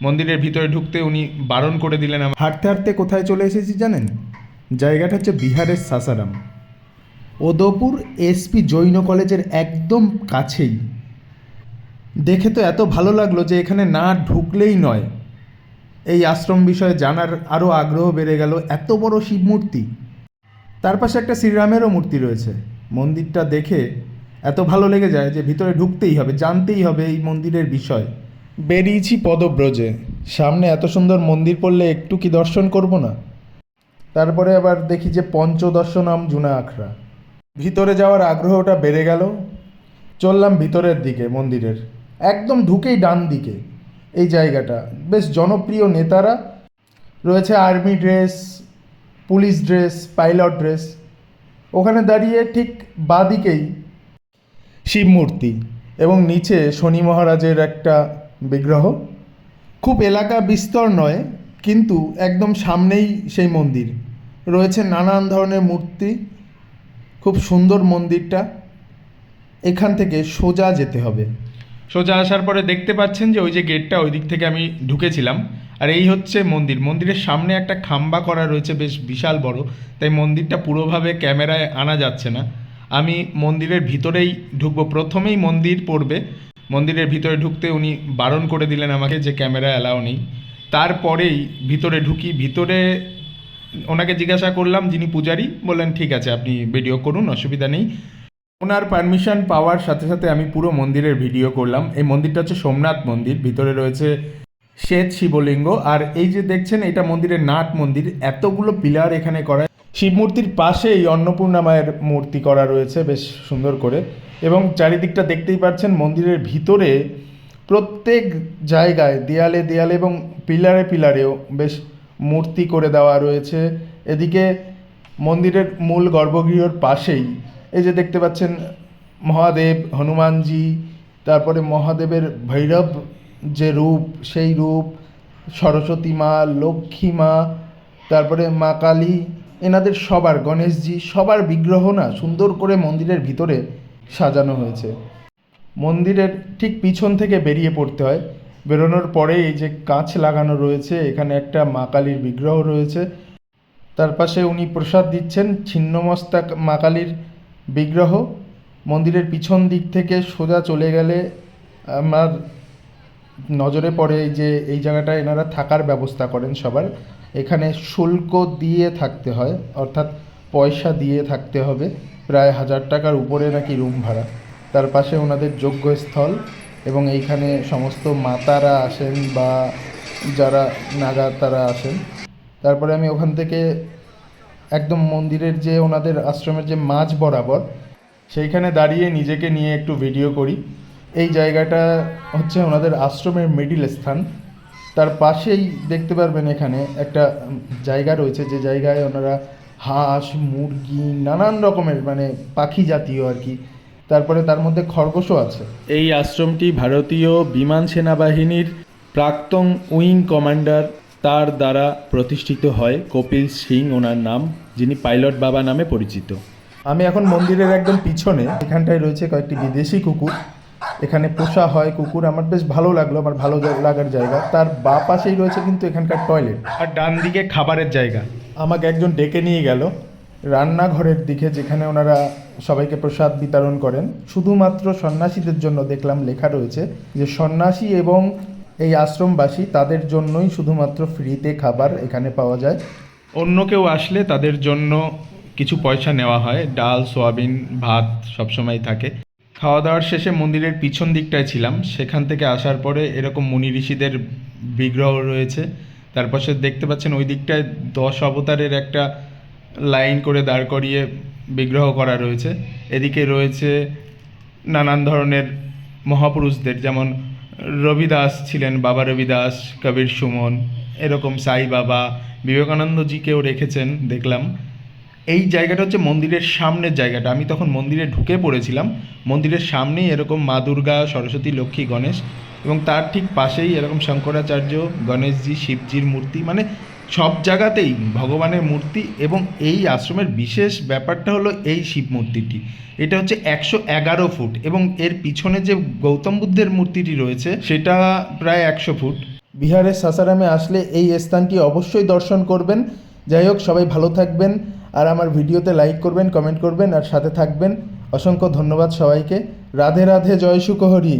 মন্দিরের ভিতরে ঢুকতে উনি বারণ করে দিলেন। হাঁটতে হাঁটতে কোথায় চলে এসেছি জানেন? জায়গাটা হচ্ছে বিহারের সাসারাম, ওদয়পুর এসপি জৈন কলেজের একদম কাছেই। দেখে তো এত ভালো লাগলো যে এখানে না ঢুকলেই নয়। এই আশ্রম বিষয়ে জানার আরও আগ্রহ বেড়ে গেল। এত বড় শিব মূর্তি, তার পাশে একটা শ্রীরামেরও মূর্তি রয়েছে। মন্দিরটা দেখে এত ভালো লেগে যায় যে ভিতরে ঢুকতেই হবে, জানতেই হবে এই মন্দিরের বিষয়। বেরিয়েছি পদব্রজে। সামনে এত সুন্দর মন্দির পড়লে একটু কি দর্শন করব না? তারপরে আবার দেখি যে পঞ্চদর্শনম জুনা আখড়া। ভিতরে যাওয়ার আগ্রহটা বেড়ে গেল। চললাম ভিতরের দিকে মন্দিরের, একদম ঢুকেই ডান দিকে এই জায়গাটা বেশ জনপ্রিয় নেতারা রয়েছে, army dress, police dress, pilot dress. ওখানে দাঁড়িয়ে ঠিক বাঁদিকেই শিব মূর্তি এবং নিচে শনি মহারাজের একটা বিগ্রহ। খুব এলাকা বিস্তর নয়, কিন্তু একদম সামনেই সেই মন্দির রয়েছে, নানান ধরনের মূর্তি। খুব সুন্দর মন্দিরটা। এখান থেকে সোজা যেতে হবে। সোজা আসার পরে দেখতে পাচ্ছেন যে ওই যে গেটটা, ওই দিক থেকে আমি ঢুকেছিলাম। আর এই হচ্ছে মন্দির। মন্দিরের সামনে একটা খাম্বা করা রয়েছে, বেশ বিশাল বড়, তাই মন্দিরটা পুরোভাবে ক্যামেরায় আনা যাচ্ছে না। আমি মন্দিরের ভিতরেই ঢুকবো, প্রথমেই মন্দির পড়বে। মন্দিরের ভিতরে ঢুকতে উনি বারণ করে দিলেন আমাকে যে ক্যামেরা অ্যালাউ নেই। তারপরেই ভিতরে ঢুকি। ভিতরে ওনাকে জিজ্ঞাসা করলাম, যিনি পূজারী, বললেন ঠিক আছে আপনি ভিডিও করুন, অসুবিধা নেই। ওনার পারমিশন পাওয়ার সাথে সাথে আমি পুরো মন্দিরের ভিডিও করলাম। এই মন্দিরটা হচ্ছে সোমনাথ মন্দির। ভিতরে রয়েছে শ্বেত শিবলিঙ্গ। আর এই যে দেখছেন, এটা মন্দিরের নাট মন্দির। এতগুলো পিলার এখানে করা। শিব মূর্তির পাশেই অন্নপূর্ণা মায়ের মূর্তি করা রয়েছে বেশ সুন্দর করে। এবং চারিদিকটা দেখতেই পাচ্ছেন। মন্দিরের ভিতরে প্রত্যেক জায়গায় দেয়ালে দেয়ালে এবং পিলারে পিলারেও বেশ মূর্তি করে দেওয়া রয়েছে। এদিকে মন্দিরের মূল গর্ভগৃহর পাশেই এই যে দেখতে পাচ্ছেন মহাদেব, হনুমানজি, তারপরে মহাদেবের ভৈরব যে রূপ, সেই রূপ, সরস্বতী মা, লক্ষ্মী মা, তারপরে মা কালী, এনাদের সবার, গণেশজি, সবার বিগ্রহ না সুন্দর করে মন্দিরের ভিতরে সাজানো হয়েছে। মন্দিরের ঠিক পিছন থেকে বেরিয়ে পড়তে হয়। বেরোনোর পরে এই যে কাঁচ লাগানো রয়েছে, এখানে একটা মা কালীর বিগ্রহ রয়েছে। তার পাশে উনি প্রসাদ দিচ্ছেন, ছিন্নমস্তা মা কালীর বিগ্রহ। মন্দিরের পিছন দিক থেকে সোজা চলে গেলে আমার নজরে পড়ে যে এই জায়গাটায় এনারা থাকার ব্যবস্থা করেন সবার। এখানে শুল্ক দিয়ে থাকতে হয়, অর্থাৎ পয়সা দিয়ে থাকতে হবে। প্রায় 1000 টাকার উপরে নাকি রুম ভাড়া। তার পাশে ওনাদের যজ্ঞস্থল, এবং এইখানে সমস্ত মাতারা আসেন বা যারা নাগা তারা আসেন। তারপরে আমি ওখান থেকে একদম মন্দিরের যে ওনাদের আশ্রমের যে মাঝ বরাবর, সেইখানে দাঁড়িয়ে নিজেকে নিয়ে একটু ভিডিও করি। এই জায়গাটা হচ্ছে ওনাদের আশ্রমের মিডিল স্থান। তার পাশেই দেখতে পারবেন এখানে একটা জায়গা রয়েছে, যে জায়গায় ওনারা হাঁস, মুরগি, নানান রকমের মানে পাখি জাতীয় আর কি, তারপরে তার মধ্যে খরগোশও আছে। এই আশ্রমটি ভারতীয় বিমান সেনাবাহিনীর প্রাক্তন উইং কমান্ডার তার দ্বারা প্রতিষ্ঠিত হয়। কপিল সিং ওনার নাম, যিনি পাইলট বাবা নামে পরিচিত। আমি এখন মন্দিরের একদম পিছনে, এখানটায় রয়েছে কয়েকটি বিদেশি কুকুর। এখানে পোষা হয় কুকুর, আমার বেশ ভালো লাগলো, আমার ভালো লাগার জায়গা। তার বা পাশেই রয়েছে কিন্তু এখানকার টয়লেট, আর ডান দিকে খাবারের জায়গা। আমাকে একজন ডেকে নিয়ে গেল রান্নাঘরের দিকে, যেখানে ওনারা সবাইকে প্রসাদ বিতরণ করেন। শুধুমাত্র সন্ন্যাসীদের জন্য দেখলাম লেখা রয়েছে যে সন্ন্যাসী এবং এই আশ্রমবাসী তাদের জন্যই শুধুমাত্র ফ্রিতে খাবার এখানে পাওয়া যায়। অন্য কেউ আসলে তাদের জন্য কিছু পয়সা নেওয়া হয়। ডাল, সোয়াবিন, ভাত সবসময় থাকে। খাওয়া দাওয়ার শেষে মন্দিরের পিছন দিকটায় ছিলাম। সেখান থেকে আসার পরে এরকম মুনি ঋষিদের বিগ্রহ রয়েছে। তারপর সে দেখতে পাচ্ছেন ওই দিকটায় 10 অবতারের একটা লাইন করে দাঁড় করিয়ে বিগ্রহ করা রয়েছে। এদিকে রয়েছে নানান ধরনের মহাপুরুষদের, যেমন রবিদাস ছিলেন, বাবা রবিদাস, কবির সুমন, এরকম সাই বাবা, বিবেকানন্দজিকেও রেখেছেন দেখলাম। এই জায়গাটা হচ্ছে মন্দিরের সামনের জায়গাটা। আমি তখন মন্দিরে ঢুকে পড়েছিলাম। মন্দিরের সামনেই এরকম মা দুর্গা, সরস্বতী, লক্ষ্মী, গণেশ, এবং তার ঠিক পাশেই এরকম শঙ্করাচার্য, গণেশজি, শিবজির মূর্তি, মানে সব জায়গাতেই ভগবানের মূর্তি। এবং এই আশ্রমের বিশেষ ব্যাপারটা হলো এই শিব মূর্তিটি, এটা হচ্ছে 111 ফুট, এবং এর পিছনে যে গৌতম বুদ্ধের মূর্তিটি রয়েছে সেটা প্রায় 100 ফুট। বিহারের সাসারামে আসলে এই স্থানটি অবশ্যই দর্শন করবেন। যাই হোক, সবাই ভালো থাকবেন, আর আমার ভিডিওতে লাইক করবেন, কমেন্ট করবেন, আর সাথে থাকবেন। অসংখ্য ধন্যবাদ সবাইকে। রাধে রাধে, জয় সুখহরি।